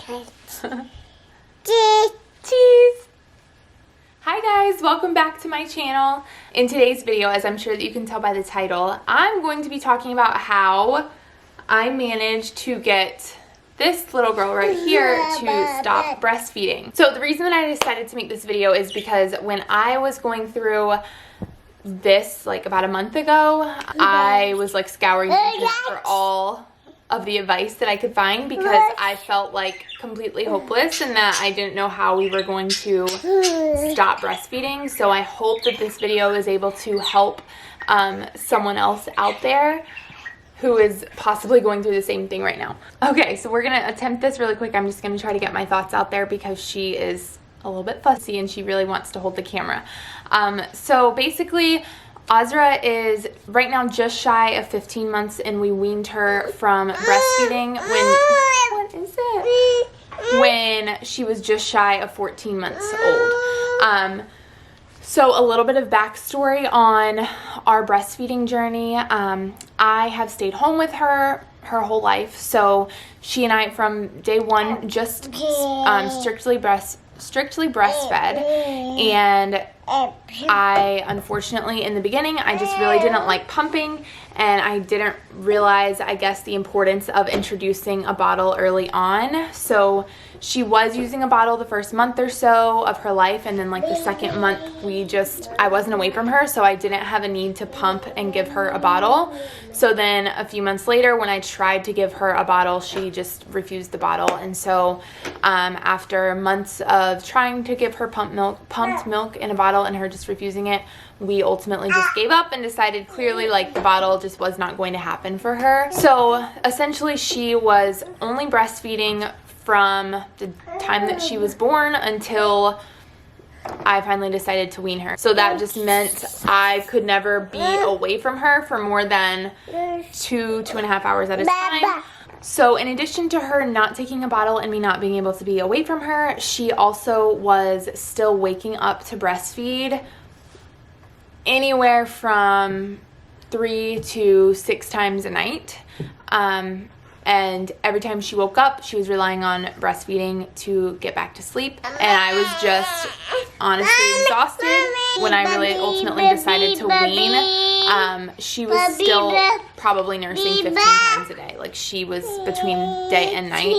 Cheese! Hi guys, welcome back to my channel. In today's video, as I'm sure that you can tell by the title, I'm going to be talking about how I managed to get this little girl right here to stop breastfeeding. So the reason that I decided to make this video is because when I was going through this like about a month ago, I was like scouring the internet for all of the advice that I could find because I felt like completely hopeless and that I didn't know how we were going to stop breastfeeding. So I hope that this video is able to help someone else out there who is possibly going through the same thing right now. Okay, so we're gonna attempt this really quick. I'm just gonna try to get my thoughts out there because she is a little bit fussy and she really wants to hold the camera. So basically, Azra is right now just shy of 15 months and we weaned her from breastfeeding when she was just shy of 14 months old. So a little bit of backstory on our breastfeeding journey. I have stayed home with her whole life. So she and I from day one just strictly breastfed, and I unfortunately in the beginning I just really didn't like pumping, and I didn't realize, I guess, the importance of introducing a bottle early on. So she was using a bottle the first month or so of her life, and then like the second month I wasn't away from her, so I didn't have a need to pump and give her a bottle. So then a few months later when I tried to give her a bottle, she just refused the bottle. And so after months of trying to give her pumped milk in a bottle and her just refusing it, we ultimately just gave up and decided clearly like the bottle just was not going to happen for her. So essentially she was only breastfeeding from the time that she was born until I finally decided to wean her. So that just meant I could never be away from her for more than 2.5 hours at a time. So in addition to her not taking a bottle and me not being able to be away from her, she also was still waking up to breastfeed anywhere from 3 to 6 times a night. And every time she woke up, she was relying on breastfeeding to get back to sleep. And I was just honestly exhausted when I really ultimately decided to wean. She was still probably nursing 15 times a day. Like she was between day and night.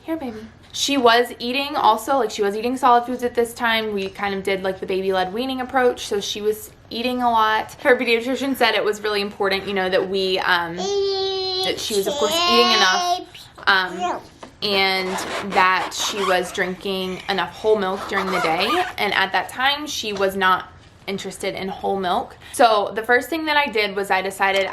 Here, baby. She was eating also, like she was eating solid foods at this time. We kind of did like the baby-led weaning approach, so she was eating a lot. Her pediatrician said it was really important, you know, that we, that she was of course eating enough, and that she was drinking enough whole milk during the day. And at that time, she was not interested in whole milk. So the first thing that I did was I decided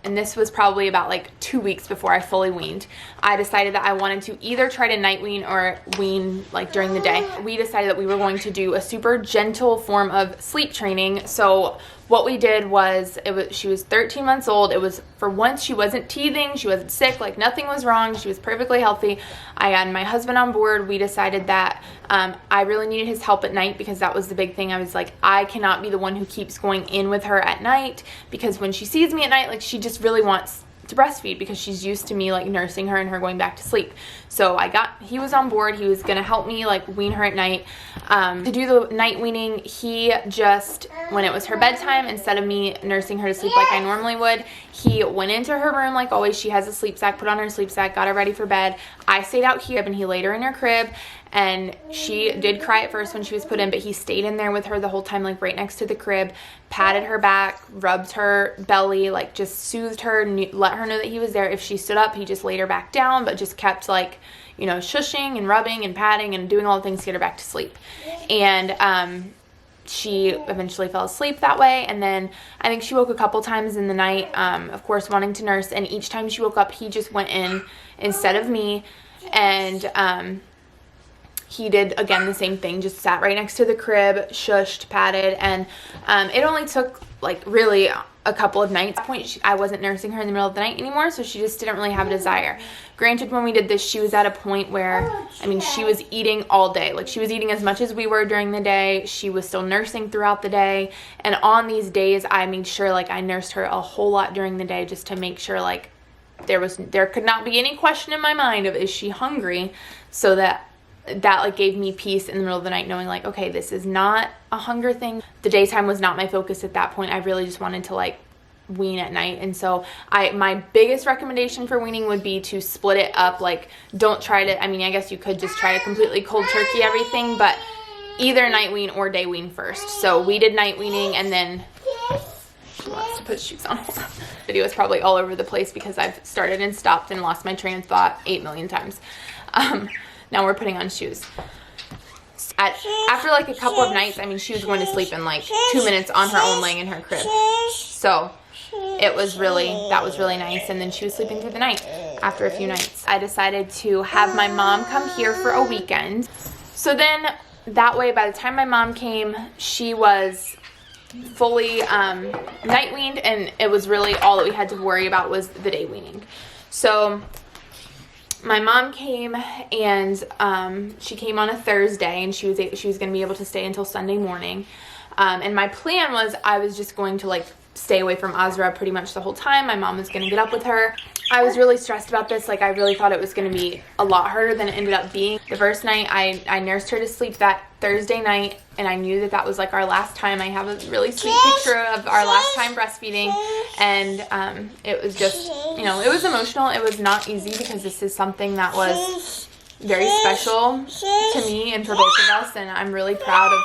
and this was probably about like 2 weeks before I fully weaned, I decided that I wanted to either try to night wean or wean like during the day. We decided that we were going to do a super gentle form of sleep training. So what we did was, she was 13 months old. It was, for once, she wasn't teething, she wasn't sick, like nothing was wrong. She was perfectly healthy. I had my husband on board. We decided that I really needed his help at night because that was the big thing. I was like, I cannot be the one who keeps going in with her at night, because when she sees me at night, like she just really wants to breastfeed because she's used to me like nursing her and her going back to sleep. So he was on board. He was gonna help me like wean her at night. To do the night weaning, he just, when it was her bedtime, instead of me nursing her to sleep like I normally would, he went into her room like always. She has a sleep sack, put on her sleep sack, got her ready for bed. I stayed out here and he laid her in her crib, and she did cry at first when she was put in, but he stayed in there with her the whole time, like right next to the crib, patted her back, rubbed her belly, like just soothed her, let her know that he was there. If she stood up, he just laid her back down, but just kept like, you know, shushing and rubbing and patting and doing all the things to get her back to sleep. And she eventually fell asleep that way. And then I think she woke a couple times in the night, of course wanting to nurse, and each time she woke up he just went in instead of me, and he did again the same thing, just sat right next to the crib, shushed, patted, and it only took like really a couple of nights. At that point, I wasn't nursing her in the middle of the night anymore, so she just didn't really have a desire. Granted, when we did this, she was at a point where, I mean, she was eating all day. Like, she was eating as much as we were during the day. She was still nursing throughout the day. And on these days, I made sure, like, I nursed her a whole lot during the day just to make sure, like, there could not be any question in my mind of, is she hungry? So that like gave me peace in the middle of the night, knowing like, okay, this is not a hunger thing. The daytime was not my focus at that point. I really just wanted to like wean at night. And so my biggest recommendation for weaning would be to split it up. Like, don't try to, I mean, I guess you could just try to completely cold turkey everything, but either night wean or day wean first. So we did night weaning, and then she wants to put shoes on. Video is probably all over the place because I've started and stopped and lost my train of thought 8 million times. Now we're putting on shoes. After like a couple of nights, I mean, she was going to sleep in like 2 minutes on her own, laying in her crib. So that was really nice. And then she was sleeping through the night after a few nights. I decided to have my mom come here for a weekend. So then that way, by the time my mom came, she was fully night weaned, and it was really all that we had to worry about was the day weaning. So my mom came, and she came on a Thursday, and she was going to be able to stay until Sunday morning. And my plan was I was just going to like stay away from Azra pretty much the whole time. My mom was going to get up with her. I was really stressed about this. Like, I really thought it was going to be a lot harder than it ended up being. The first night, I nursed her to sleep that Thursday night, and I knew that was like our last time. I have a really sweet picture of our last time breastfeeding, and it was just, you know, it was emotional. It was not easy because this is something that was very special to me and for both of us, and I'm really proud of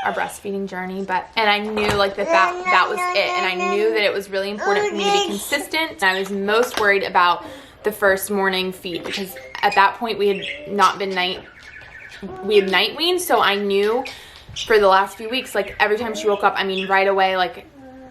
our breastfeeding journey. And I knew like that was it, and I knew that it was really important for me to be consistent. And I was most worried about the first morning feed, because at that point we had night weaned, so I knew for the last few weeks, like every time she woke up, I mean right away, like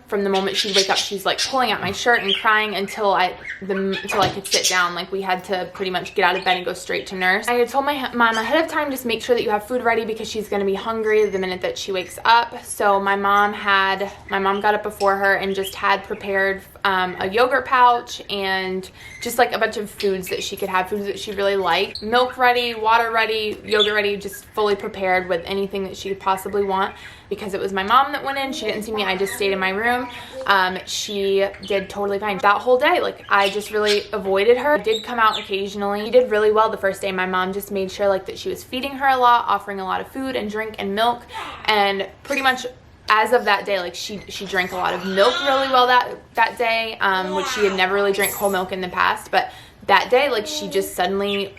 from the moment she'd wake up, she's like pulling at my shirt and crying until I could sit down. Like, we had to pretty much get out of bed and go straight to nurse. I had told my mom ahead of time, just make sure that you have food ready because she's going to be hungry the minute that she wakes up. So my mom got up before her and just had prepared a yogurt pouch and just like a bunch of foods that she could have, foods that she really liked. Milk ready, water ready, yogurt ready, just fully prepared with anything that she could possibly want. Because it was my mom that went in, she didn't see me, I just stayed in my room. She did totally fine. That whole day, like, I just really avoided her. I did come out occasionally. She did really well the first day. My mom just made sure like that she was feeding her a lot, offering a lot of food and drink and milk, and pretty much as of that day, like she drank a lot of milk really well that day, which she had never really drank whole milk in the past, but that day, like, she just suddenly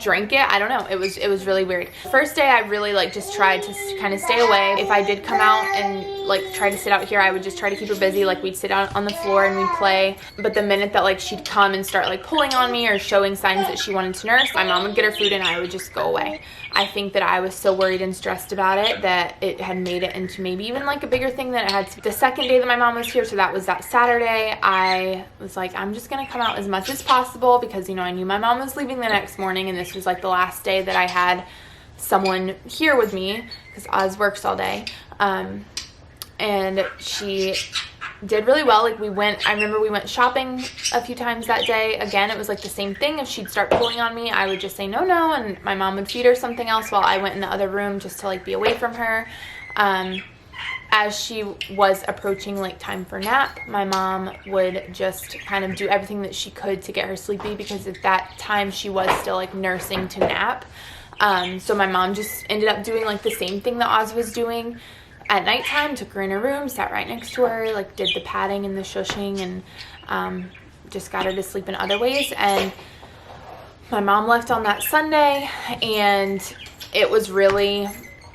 drank it. I don't know, it was really weird. First day I really like just tried to kind of stay away. If I did come out and like try to sit out here, I would just try to keep her busy. Like, we'd sit out on the floor and we'd play, but the minute that like she'd come and start like pulling on me or showing signs that she wanted to nurse, my mom would get her food and I would just go away. I think that I was so worried and stressed about it that it had made it into maybe even like a bigger thing than it had to. The second day that my mom was here, so that was that Saturday, I was like, I'm just gonna come out as much as possible because, you know, I knew my mom was leaving the next morning, and this was like the last day that I had someone here with me because Oz works all day. And she did really well. Like, I remember we went shopping a few times that day. Again, it was like the same thing. If she'd start pulling on me, I would just say no, and my mom would feed her something else while I went in the other room just to like be away from her. As she was approaching like time for nap, my mom would just kind of do everything that she could to get her sleepy, because at that time she was still like nursing to nap. So my mom just ended up doing like the same thing that Oz was doing at nighttime, took her in her room, sat right next to her, like did the patting and the shushing, and just got her to sleep in other ways. And my mom left on that Sunday, and it was really,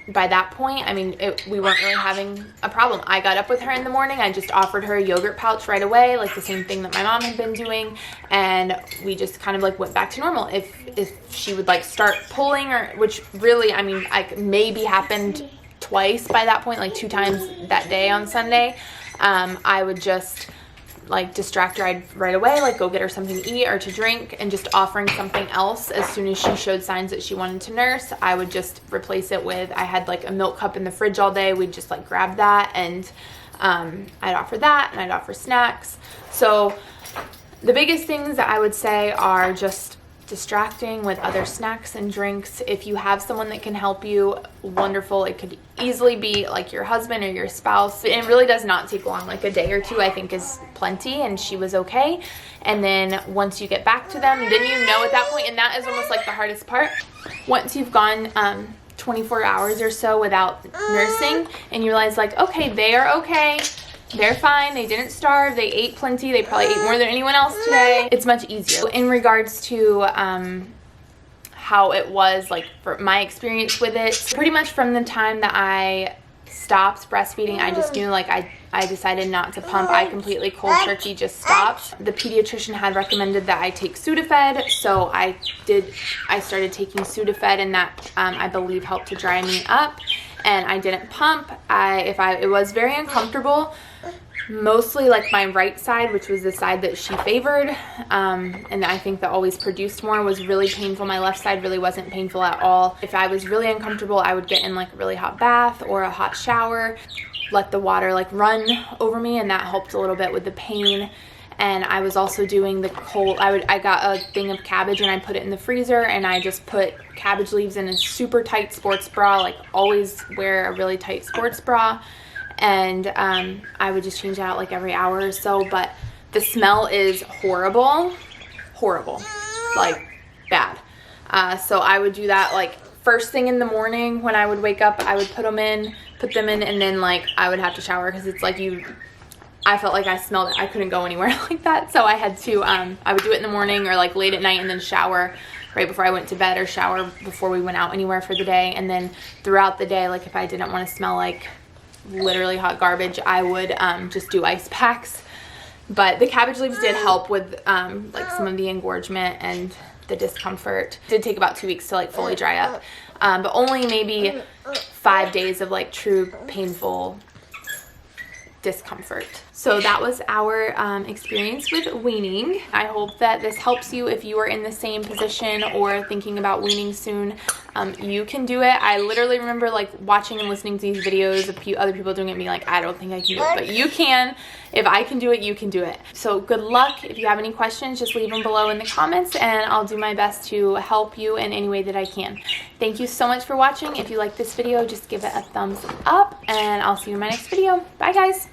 by that point, I mean, we weren't really having a problem. I got up with her in the morning. I just offered her a yogurt pouch right away, like the same thing that my mom had been doing, and we just kind of like went back to normal. If she would like start pulling, or which really, I mean, maybe happened twice by that point, like 2 times that day on Sunday, I would just like distract her right away, like go get her something to eat or to drink, and just offering something else. As soon as she showed signs that she wanted to nurse, I would just replace it with, I had like a milk cup in the fridge all day, we'd just like grab that, and I'd offer that, and I'd offer snacks. So the biggest things that I would say are just distracting with other snacks and drinks. If you have someone that can help you, wonderful. It could easily be like your husband or your spouse. It really does not take long. Like a day or two I think is plenty, and she was okay. And then once you get back to them, then you know at that point, and that is almost like the hardest part. Once you've gone 24 hours or so without nursing and you realize like, okay, they are okay. They're fine. They didn't starve. They ate plenty. They probably ate more than anyone else today. It's much easier. In regards to how it was, like for my experience with it, pretty much from the time that I stopped breastfeeding, I just knew like I decided not to pump. I completely cold turkey just stopped. The pediatrician had recommended that I take Sudafed, so I started taking Sudafed, and that I believe helped to dry me up. And I didn't pump. It was very uncomfortable. Mostly like my right side, which was the side that she favored, and I think that always produced more, was really painful. My left side really wasn't painful at all. If I was really uncomfortable, I would get in like a really hot bath or a hot shower, let the water like run over me, and that helped a little bit with the pain. And I was also doing the cold, I got a thing of cabbage and I put it in the freezer, and I just put cabbage leaves in a super tight sports bra, like always wear a really tight sports bra. And I would just change it out like every hour or so. But the smell is horrible, like bad. So I would do that like first thing in the morning when I would wake up. I would put them in, and then like I would have to shower, because it's like I felt like I smelled it. I couldn't go anywhere like that. So I had to, I would do it in the morning or like late at night, and then shower right before I went to bed, or shower before we went out anywhere for the day. And then throughout the day, like if I didn't want to smell like literally hot garbage, I would just do ice packs. But the cabbage leaves did help with like some of the engorgement and the discomfort. It did take about 2 weeks to like fully dry up, but only maybe 5 days of like true painful discomfort. So that was our experience with weaning. I hope that this helps you if you are in the same position or thinking about weaning soon. You can do it. I literally remember like watching and listening to these videos of other people doing it and being like, I don't think I can do it, but you can. If I can do it, you can do it. So good luck. If you have any questions, just leave them below in the comments, and I'll do my best to help you in any way that I can. Thank you so much for watching. If you like this video, just give it a thumbs up, and I'll see you in my next video. Bye guys.